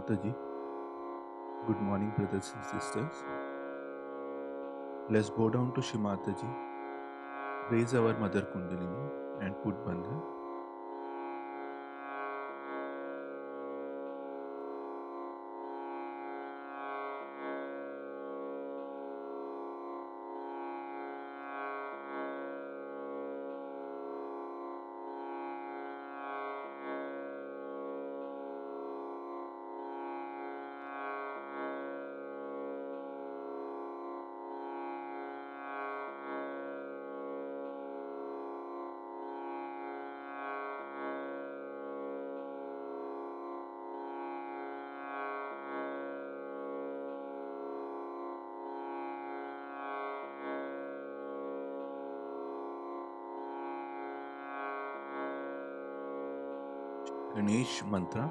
Mataji. Good morning, brothers and sisters. Let's bow down to Shimataji, raise our Mother Kundalini, and put Bandhan. Ganesh Mantra.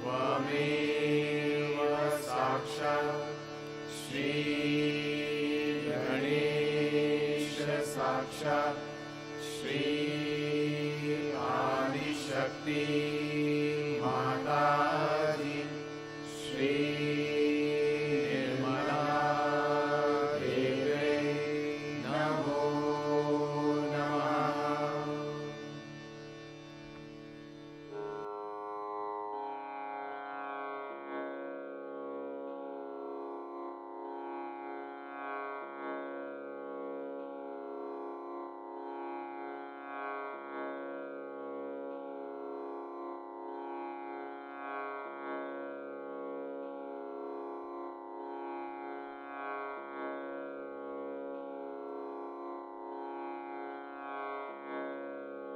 त्वमेव साक्षात् श्रीगणेश साक्षात् श्री आदिशक्ति माताजी श्री निर्मला देवे नमो नमः।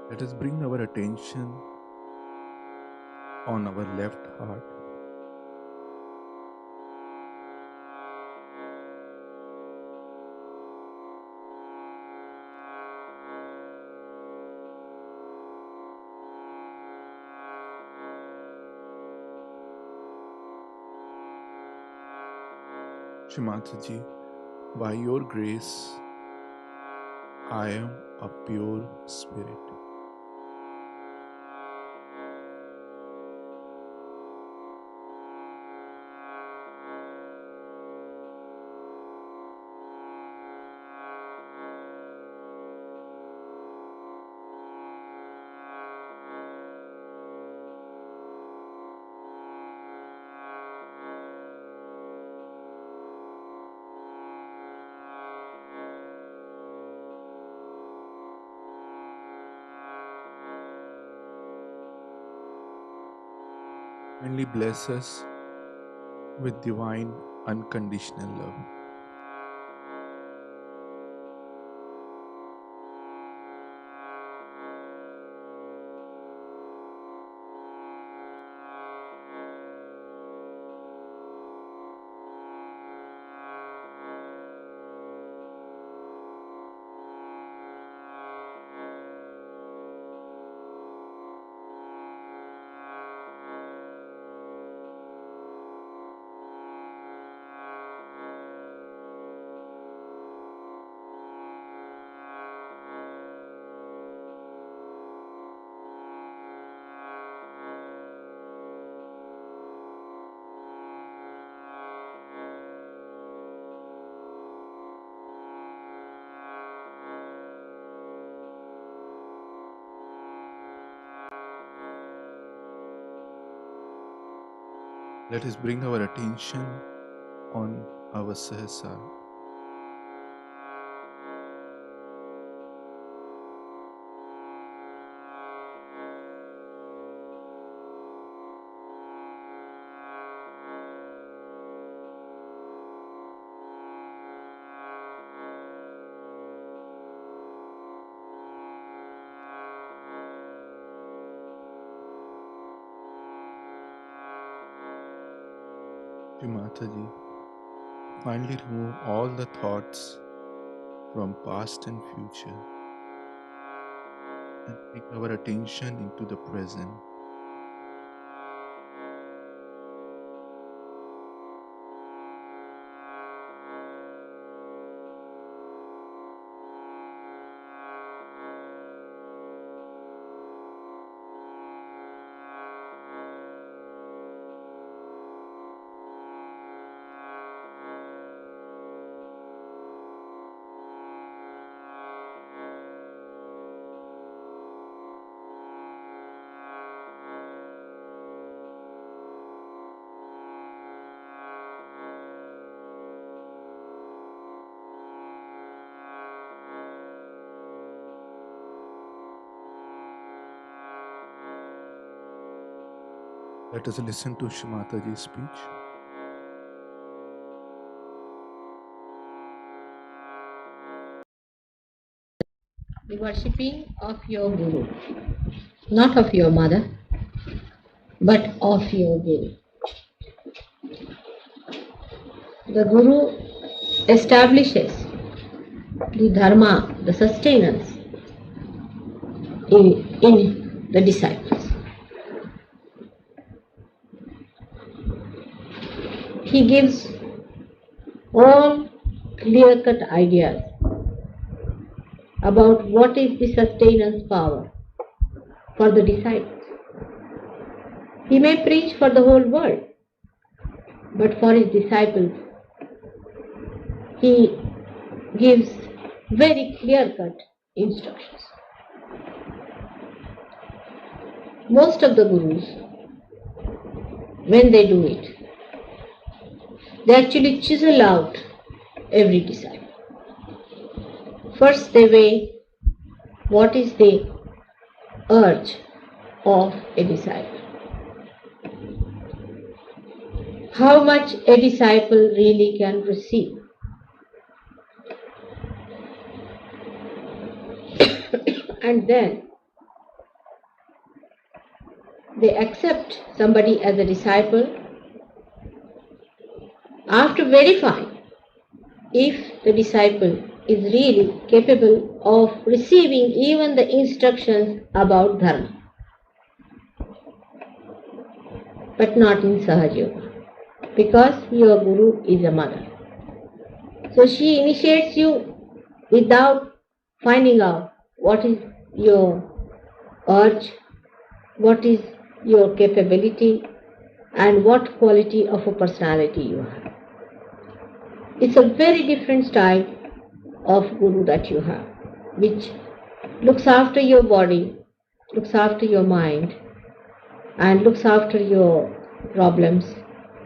Let us bring our attention on our left heart. Shimataji, by your grace, I am a pure spirit. Kindly bless us with divine unconditional love. Let us bring our attention on our Sahasrara. Mataji, finally remove all the thoughts from past and future and bring our attention into the present. Let us listen to Shimataji's speech. The worshipping of your Guru, not of your mother, but of your Guru. The Guru establishes the Dharma, the sustenance in the disciples. He gives all clear-cut ideas about what is the sustenance power for the disciples. He may preach for the whole world, but for his disciples, he gives very clear-cut instructions. Most of the gurus, when they do it, they actually chisel out every disciple. First they weigh what is the urge of a disciple. How much a disciple really can receive. And then they accept somebody as a disciple after verifying if the disciple is really capable of receiving even the instructions about dharma, but not in Sahaja Yoga, because your Guru is a mother. So she initiates you without finding out what is your urge, what is your capability, and what quality of a personality you have. It's a very different style of Guru that you have, which looks after your body, looks after your mind, and looks after your problems,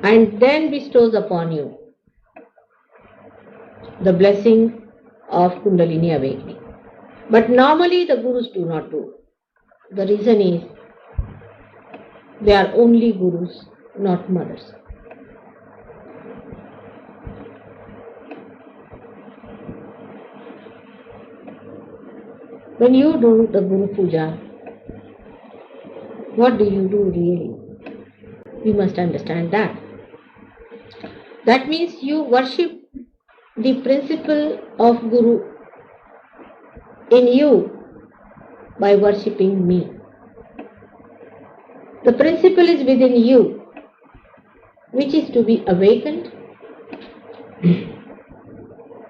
and then bestows upon you the blessing of Kundalini awakening. But normally the Gurus do not do. The reason is they are only Gurus, not mothers. When you do the Guru Puja, what do you do really? We must understand that. That means you worship the principle of Guru in you by worshipping me. The principle is within you, which is to be awakened,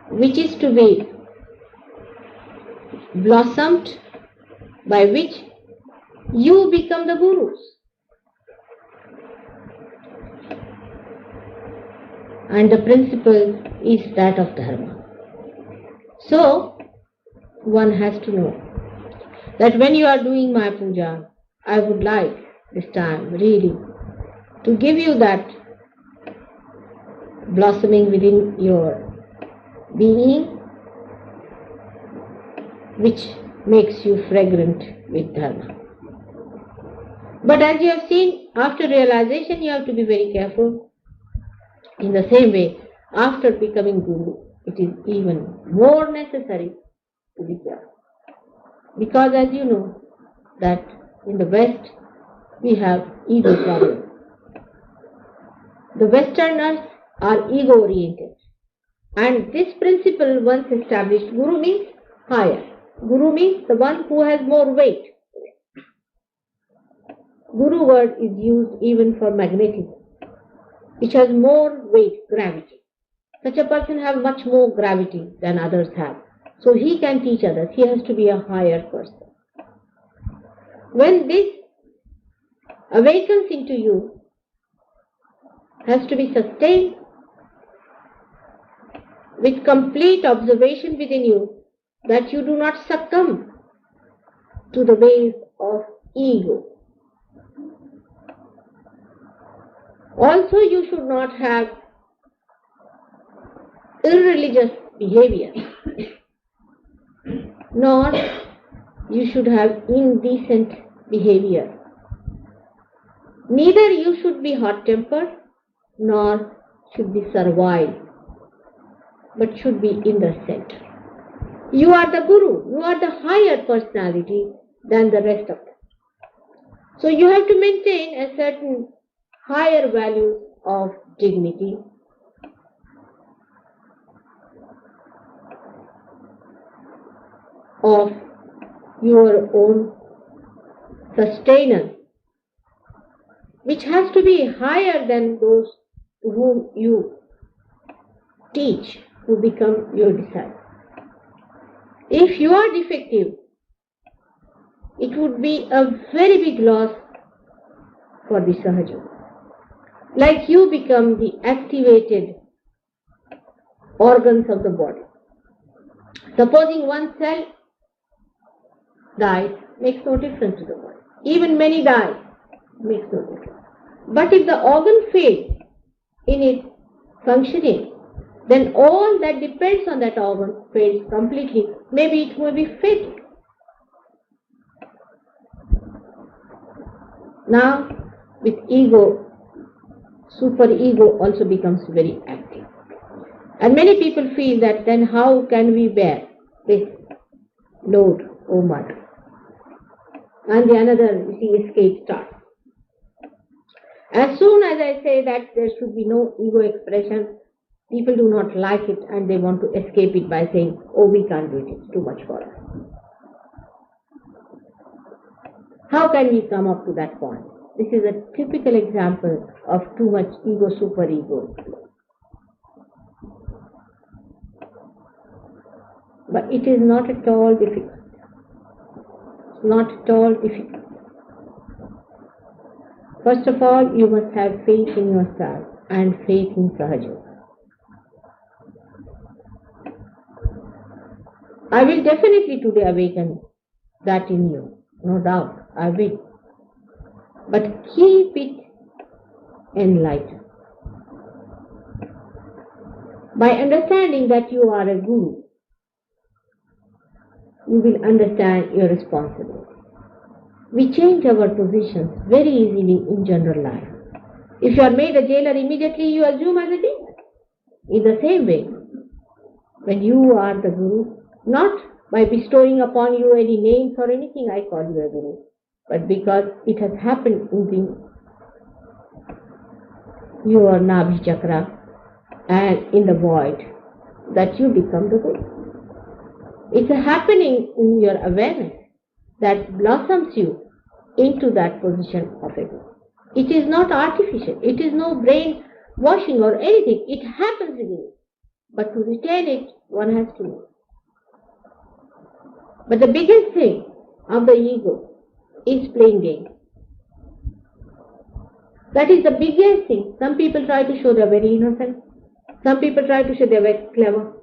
which is to be blossomed, by which you become the Gurus. And the principle is that of Dharma. So, one has to know that when you are doing my puja, I would like this time really to give you that blossoming within your being, which makes you fragrant with Dharma. But as you have seen, after realization you have to be very careful. In the same way, after becoming Guru, it is even more necessary to be careful. Because as you know, that in the West, we have ego problem. The Westerners are ego-oriented. And this principle, once established, Guru means higher. Guru means the one who has more weight. Guru word is used even for magnetism, which has more weight, gravity. Such a person has much more gravity than others have. So he can teach others. He has to be a higher person. When this awakens into you, has to be sustained with complete observation within you, that you do not succumb to the ways of ego. Also, you should not have irreligious behavior, nor you should have indecent behavior. Neither you should be hot-tempered nor should be servile, but should be in the center. You are the Guru. You are the higher personality than the rest of them. So you have to maintain a certain higher value of dignity. Of your own sustenance, which has to be higher than those to whom you teach, who become your disciples. If you are defective, it would be a very big loss for the Sahaja. Like you become the activated organs of the body. Supposing one cell dies, makes no difference to the body. Even many die, makes no difference. But if the organ fails in its functioning, then all that depends on that organ fails completely. Maybe it may be fatal. Now, with ego, superego also becomes very active. And many people feel that then how can we bear this load, O Mother? And the another, you see, escape starts. As soon as I say that there should be no ego expression, people do not like it and they want to escape it by saying, oh, we can't do it, it's too much for us. How can we come up to that point? This is a typical example of too much ego, superego. But it is not at all difficult. It's not at all difficult. First of all, you must have faith in yourself and faith in Sahaja. I will definitely today awaken that in you. No doubt, I will. But keep it enlightened. By understanding that you are a Guru, you will understand your responsibility. We change our positions very easily in general life. If you are made a jailer, immediately you assume as a king. In the same way, when you are the Guru, not by bestowing upon you any names or anything, I call you a Guru, but because it has happened in your Nabhi Chakra and in the void that you become the Guru. It's a happening in your awareness that blossoms you into that position of a Guru. It is not artificial. It is no brain washing or anything. It happens within you. But to retain it, one has to know. But the biggest thing of the ego is playing games. That is the biggest thing. Some people try to show they are very innocent. Some people try to show they are very clever.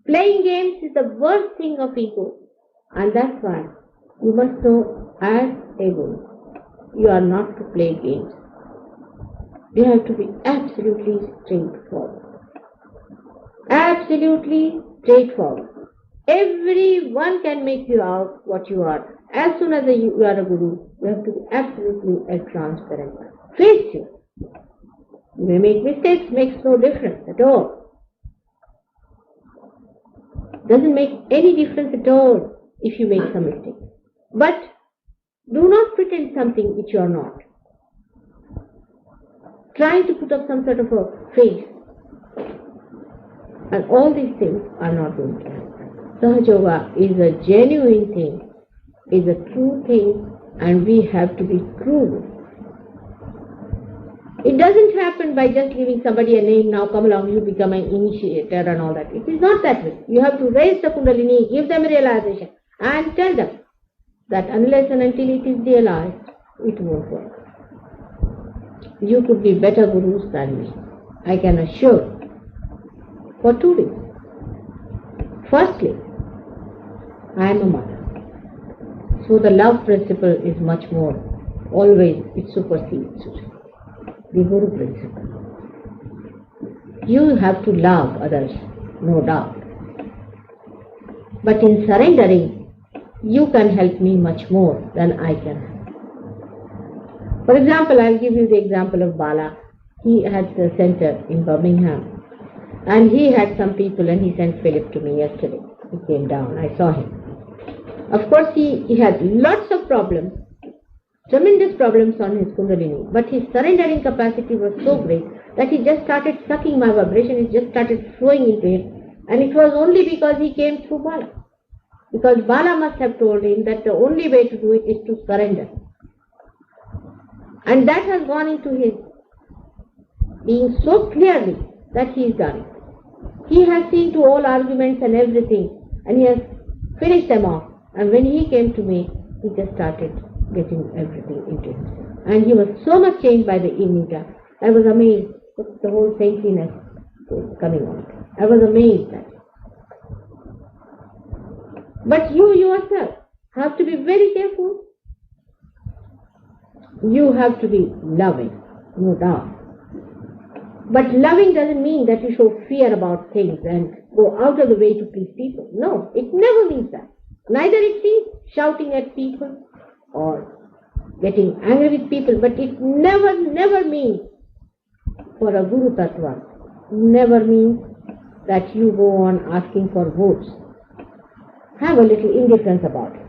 Playing games is the worst thing of ego. And that's why you must know as a Guru, you are not to play games. You have to be absolutely straightforward. Absolutely straightforward. Everyone can make you out what you are. As soon as you are a Guru, you have to be absolutely transparent. Face you. You may make mistakes, makes no difference at all. Doesn't make any difference at all if you make some mistake. But do not pretend something which you are not. Trying to put up some sort of a face. And all these things are not going to happen. Sahaja Yoga is a genuine thing, is a true thing, and we have to be true. It doesn't happen by just giving somebody a name, now come along, you become an initiator and all that. It is not that way. You have to raise the Kundalini, give them a realization, and tell them that unless and until it is realized, it won't work. You could be better Gurus than me, I can assure, for two reasons. Firstly, I am a mother. So the love principle is much more, always it supersedes the Guru principle. You have to love others, no doubt. But in surrendering, you can help me much more than I can help. For example, I'll give you the example of Bala. He had a center in Birmingham, and he had some people, and he sent Philip to me yesterday. He came down, I saw him. Of course, he had lots of problems, tremendous problems on his Kundalini, but his surrendering capacity was so great that he just started sucking my vibration, it just started flowing into him, and it was only because he came through Bala. Because Bala must have told him that the only way to do it is to surrender. And that has gone into his being so clearly that he has done it. He has seen to all arguments and everything, and he has finished them off. And when he came to me, he just started getting everything into himself. And he was so much changed by the evening time. I was amazed that the whole saintliness was coming on. I was amazed at it. But you yourself have to be very careful. You have to be loving, no doubt. But loving doesn't mean that you show fear about things and go out of the way to please people. No, it never means that. Neither it means shouting at people or getting angry with people, but it never means, for a Guru Tattva, never means that you go on asking for votes. Have a little indifference about it.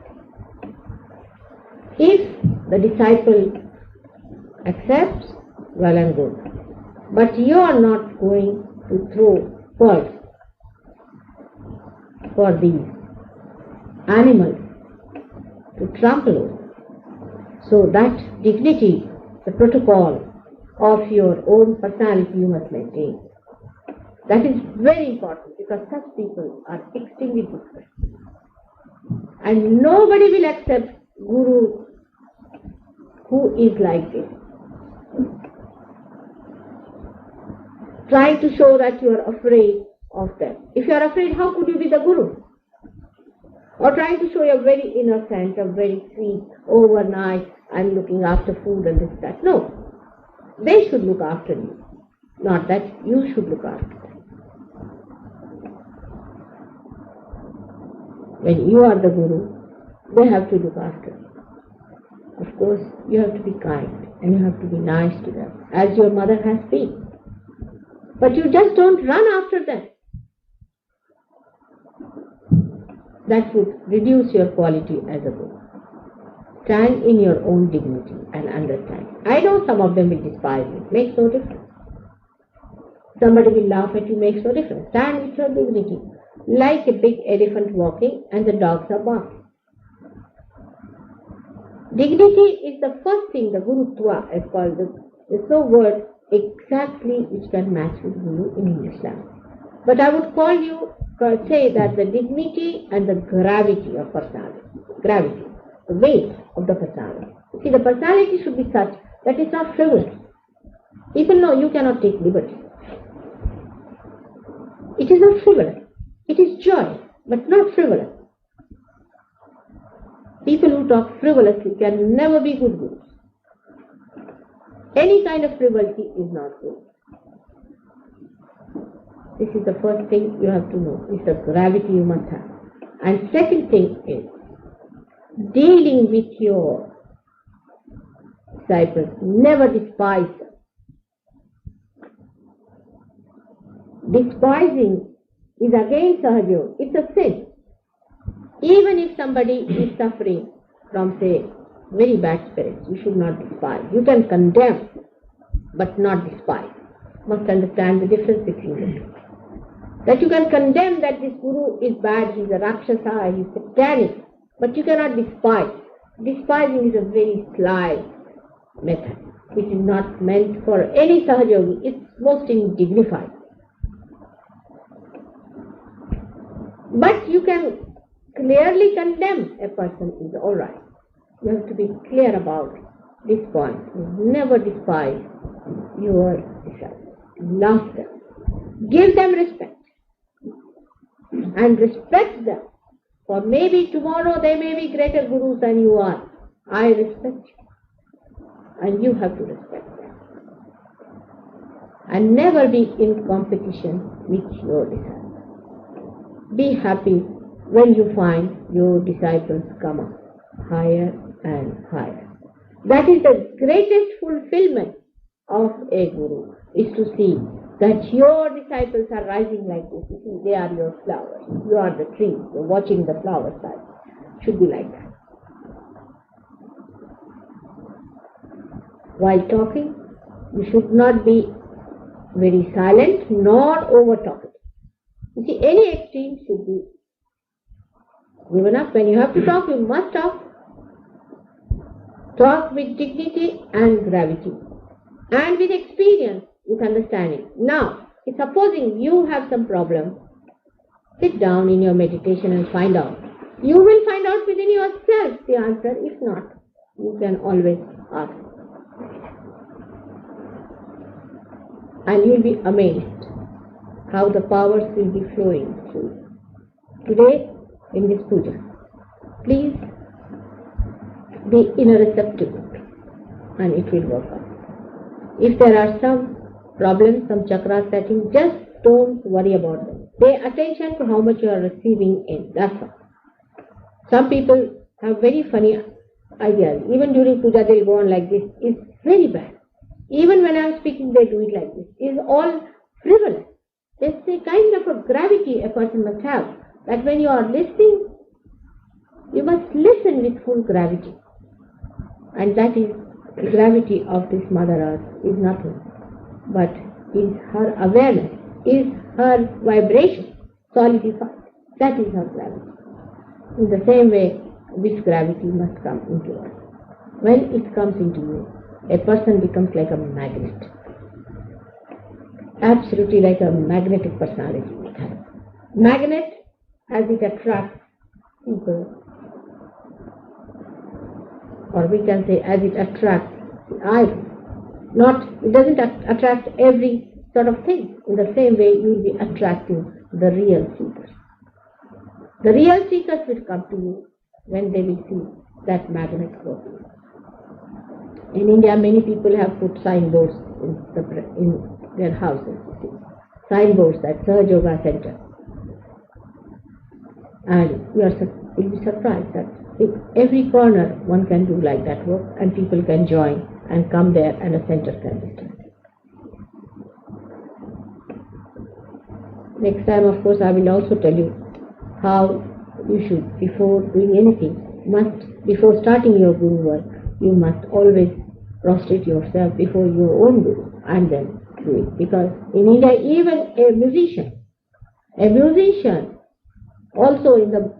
If the disciple accepts, well and good. But you are not going to throw pearls for these animals to trample over. So that dignity, the protocol of your own personality you must maintain. That is very important because such people are extremely difficult. And nobody will accept Guru who is like this. Trying to show that you are afraid of them. If you are afraid, how could you be the Guru? Or trying to show you are very innocent, or very sweet, overnight, I'm looking after food and this, that. No. They should look after you. Not that you should look after them. When you are the Guru, they have to look after you. Of course, you have to be kind and you have to be nice to them, as your mother has been. But you just don't run after them. That would reduce your quality as a Guru. Stand in your own dignity and understand. I know some of them will despise you. Makes no difference. Somebody will laugh at you. Makes no difference. Stand with your dignity. Like a big elephant walking and the dogs are barking. Dignity is the first thing the Gurutva is called. The so word exactly which can match with Guru in English language. But I would say that the dignity and the gravity of personality. Gravity, the weight of the personality. See, the personality should be such that it's not frivolous. People know you cannot take liberty. It is not frivolous. It is joy, but not frivolous. People who talk frivolously can never be good Gurus. Any kind of frivolity is not good. This is the first thing you have to know. It's the gravity you must have. And second thing is dealing with your disciples. Never despise them. Despising is again Sahaja. It's a sin. Even if somebody is suffering from, say, very bad spirits, you should not despise. You can condemn, but not despise. You must understand the difference between the two. That you can condemn that this Guru is bad, he's a Rakshasa, he's satanic, but you cannot despise. Despising is a very sly method, which is not meant for any Sahaja. It's most undignified. But you can clearly condemn a person is alright. You have to be clear about this point. You never despise your disciples. Love them. Give them respect. And respect them. For maybe tomorrow they may be greater Gurus than you are. I respect you. And you have to respect them. And never be in competition with your disciples. Be happy when you find your disciples come up higher and higher. That is the greatest fulfillment of a guru, is to see that your disciples are rising like this. You see, they are your flowers. You are the tree. You're watching the flowers rise. Should be like that. While talking, you should not be very silent nor over talkative. You see, any extreme should be given up. When you have to talk, you must talk. Talk with dignity and gravity, and with experience, with understanding. Now, supposing you have some problem, sit down in your meditation and find out. You will find out within yourself the answer. If not, you can always ask. And you will be amazed how the powers will be flowing through. Today, in this puja, please be in a receptive mood, and it will work out. If there are some problems, some chakra setting, just don't worry about them. Pay attention to how much you are receiving in. That's all. Some people have very funny ideas. Even during puja, they'll go on like this. It's very bad. Even when I'm speaking, they do it like this. It's all frivolous. There's a kind of a gravity a person must have, that when you are listening, you must listen with full gravity. And that is the gravity of this Mother Earth is nothing but is her awareness, is her vibration solidified. That is her gravity. In the same way, this gravity must come into us. When it comes into you, a person becomes like a magnet. Absolutely like a magnetic personality it has. Magnet, as it attracts people, or we can say as it attracts the iron. It doesn't attract every sort of thing. In the same way, you will be attracting the real seekers. The real seekers will come to you when they will see that magnet working. In India, many people have put signboards in their houses. Signboards that Sahaja Yoga Center. And you'll be surprised that in every corner one can do like that work, and people can join and come there, and a center can be started. Next time, of course, I will also tell you how you should, before doing anything, before starting your guru work, you must always prostrate yourself before your own guru and then do it. Because in India, even a musician also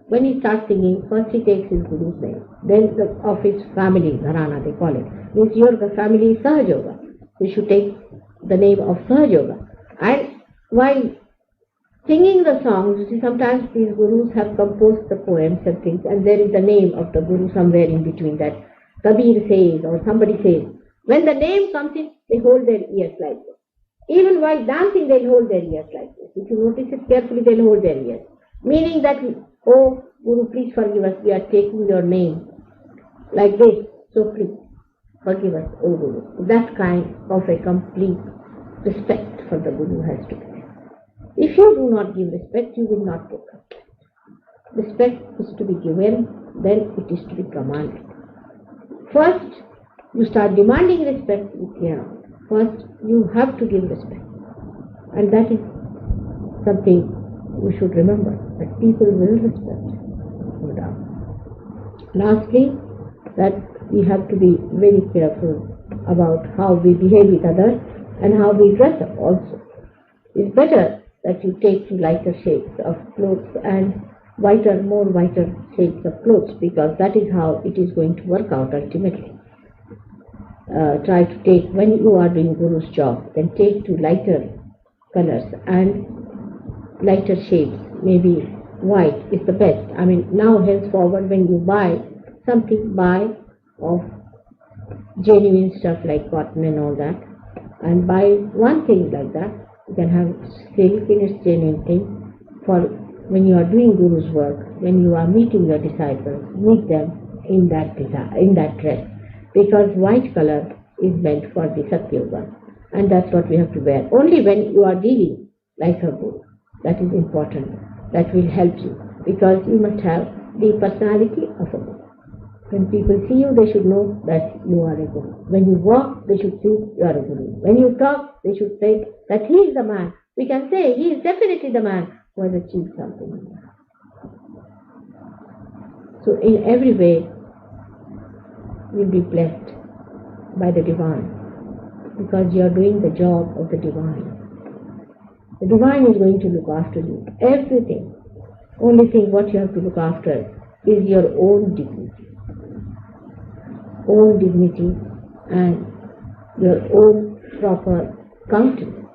when he starts singing, first he takes his guru's name, then of his family, Gharana they call it. Means your family is Sahaja Yoga. You should take the name of Sahaja Yoga. And while singing the songs, you see, sometimes these gurus have composed the poems and things, and there is the name of the guru somewhere in between that. Kabir says, or somebody says. When the name comes in, they hold their ears like this. Even while dancing, they'll hold their ears like this. If you notice it carefully, they'll hold their ears. Meaning that, oh, Guru, please forgive us, we are taking your name like this, so please forgive us, oh Guru. That kind of a complete respect for the Guru has to be there. If you do not give respect, you will not get respect. Respect is to be given, then it is to be commanded. First, you start demanding respect with your own. First, you have to give respect. And that is something you should remember, that people will respect, no doubt. Lastly, that we have to be very careful about how we behave with others and how we dress up also. It's better that you take lighter shades of clothes and more whiter shades of clothes, because that is how it is going to work out ultimately. Try to take, when you are doing Guru's job, then take to lighter colors and lighter shades. Maybe white is the best. I mean, now henceforward when you buy something, buy of genuine stuff like cotton and all that, and buy one thing like that. You can have silk in its genuine thing. For when you are doing Guru's work, when you are meeting your disciples, meet them in that dress. Because white color is meant for the Satya Yoga, and that's what we have to wear. Only when you are dealing like a Guru, that is important. That will help you, because you must have the personality of a Guru. When people see you, they should know that you are a guru. When you walk, they should see you are a guru. When you talk, they should say that he is the man. We can say he is definitely the man who has achieved something. So in every way, you'll be blessed by the divine, because you are doing the job of the divine. The divine is going to look after you. Everything. Only thing what you have to look after is your own dignity. Own dignity and your own proper countenance.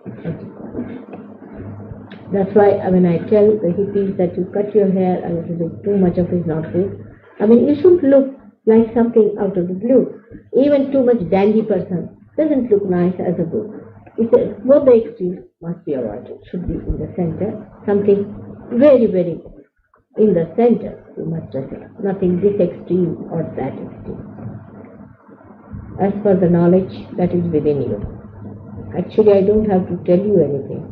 That's why when I tell the hippies that you cut your hair a little bit too much of it is not good. You shouldn't look like something out of the blue. Even too much dandy person doesn't look nice as a book. Both the extremes must be avoided. Should be in the center. Something very, very in the center you must dress up. Nothing this extreme or that extreme. As per the knowledge that is within you. Actually, I don't have to tell you anything.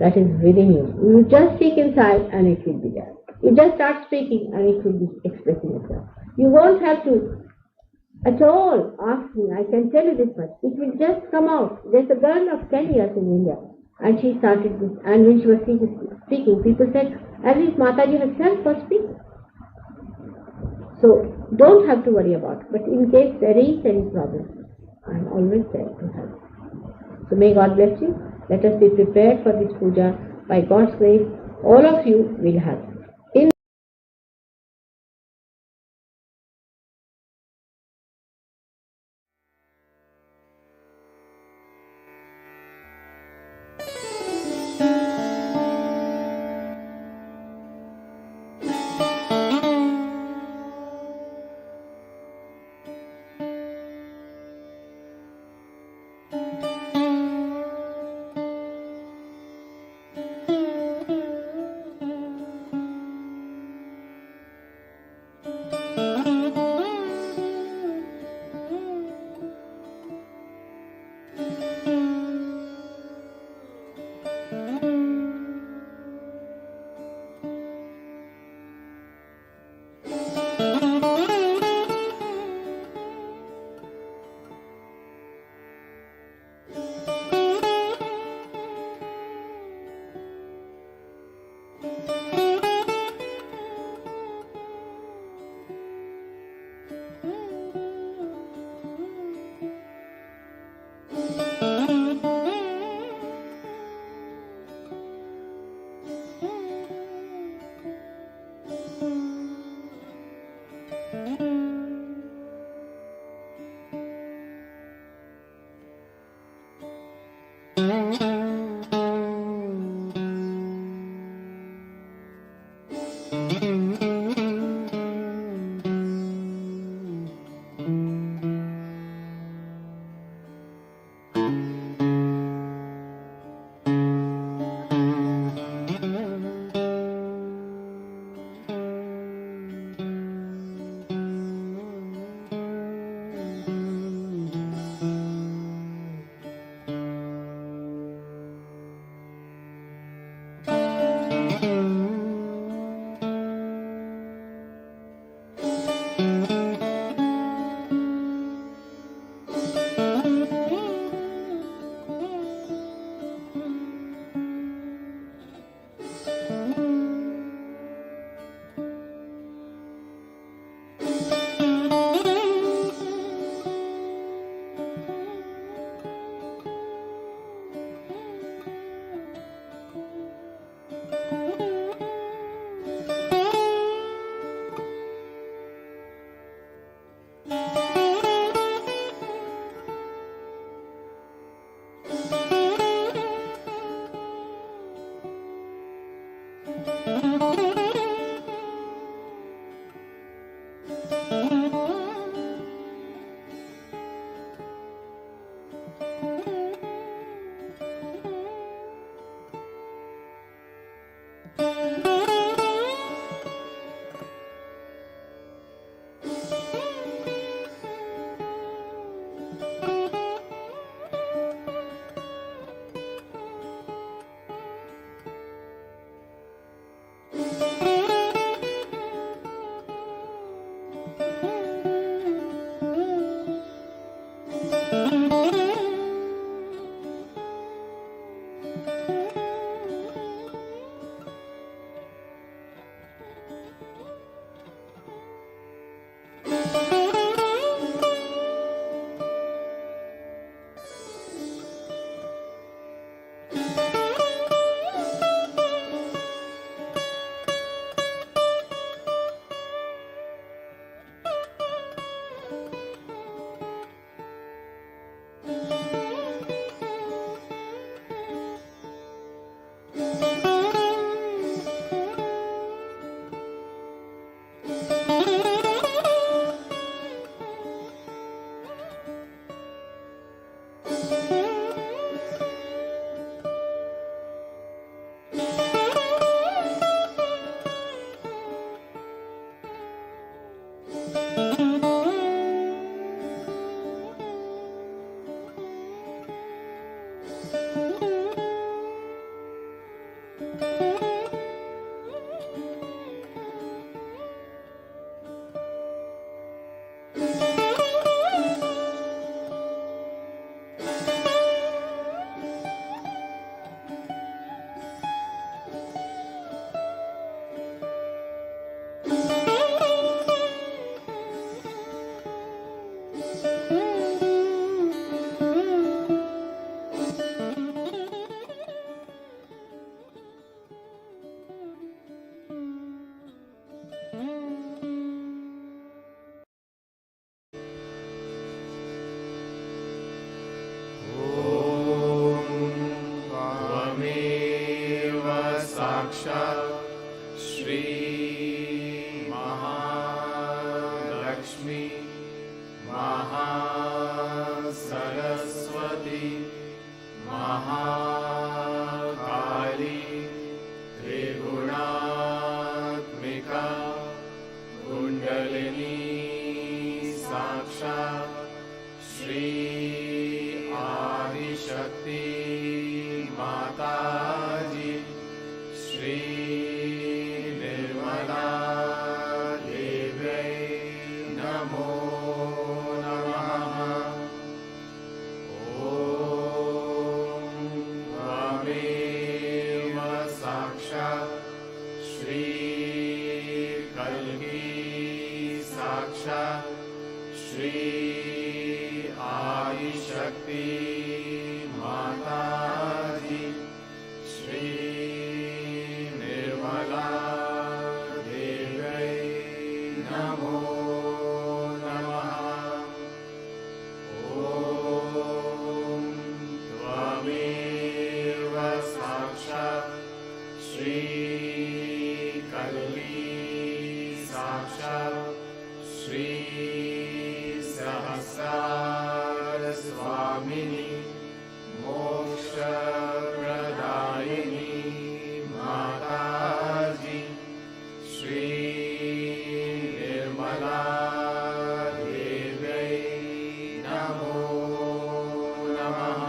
That is within you. You just speak inside and it will be there. You just start speaking and it will be expressing itself. You won't have to at all ask me. I can tell you this much. It will just come out. There's a girl of 10 years in India and she started this, and when she was speaking, people said, as if Mataji herself was speaking. So don't have to worry about it. But in case there is any problem, I'm always there to help. So may God bless you. Let us be prepared for this puja. By God's grace, all of you will have. त्वमेव साक्षात् श्री महालक्ष्मी महासरस्वती महाकाली त्रिगुणात्मिका कुण्डलिनी साक्षात् श्री आदिशक्ति माताजी श्री निर्मला देव्यै नमो नमः। ॐ त्वमेव साक्षात् श्री कल्की साक्षात् श्री आदिशक्ति माताजी श्री निर्मला देव्यै नमो नमः। ॐ त्वमेव साक्षात् श्री कल्की साक्षात् श्री सहस्रार स्वामिनी मोक्षप्रदायिनी माताजी श्री निर्मला देव्यै नमो नमः।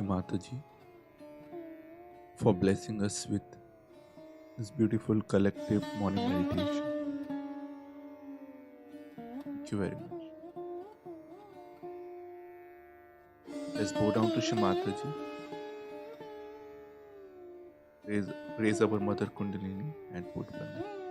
Mataji, for blessing us with this beautiful collective morning meditation. Thank you very much. Let's bow down to Shri Mataji. Raise our Mother Kundalini and put Bandhan.